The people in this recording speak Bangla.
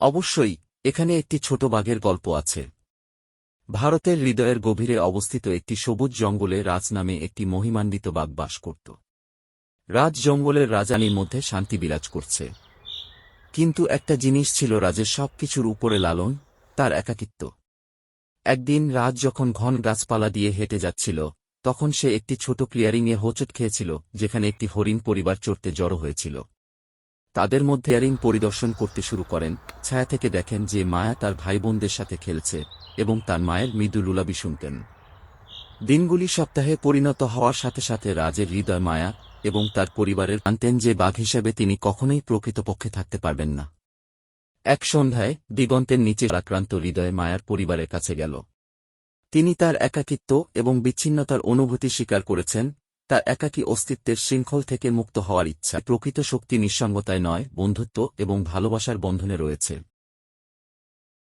অবশ্যই, এখানে একটি ছোট বাঘের গল্প আছে। ভারতের হৃদয়ের গভীরে অবস্থিত একটি সবুজ জঙ্গলে রাজ নামে একটি মহিমান্বিত বাঘ বাস করত। রাজ জঙ্গলের রাজানির মধ্যে শান্তি বিরাজ করছে। কিন্তু একটা জিনিস ছিল রাজের সবকিছুর উপরে লালন, তার একাকিত্ব। একদিন রাজ যখন ঘন গাছপালা দিয়ে হেঁটে যাচ্ছিল, তখন সে একটি ছোট ক্লিয়ারিংয়ে হোঁচট খেয়েছিল, যেখানে একটি হরিণ পরিবার চড়তে জড়ো হয়েছিল। তাদের মধ্যে ক্লিয়ারিং পরিদর্শন করতে শুরু করেন। ছায়া থেকে দেখেন যে মায়া তার ভাইবোনদের সাথে খেলছে এবং তার মায়ের মৃদু লুলাবি শুনতেন। দিনগুলি সপ্তাহে পরিণত হওয়ার সাথে সাথে রাজের হৃদয় মায়া এবং তার পরিবারের জানতেন যে বাঘ হিসেবে তিনি কখনোই প্রকৃতপক্ষে থাকতে পারবেন না। এক সন্ধ্যায় দিগন্তের নিচে আক্রান্ত হৃদয় মায়ার পরিবারের কাছে গেল। তিনি তার একাকিত্ব এবং বিচ্ছিন্নতার অনুভূতি স্বীকার করেছেন। তার একাকী অস্তিত্বের শৃঙ্খল থেকে মুক্ত হওয়ার ইচ্ছা। প্রকৃত শক্তি নিঃসঙ্গতায় নয়, বন্ধুত্ব এবং ভালোবাসার বন্ধনে রয়েছে।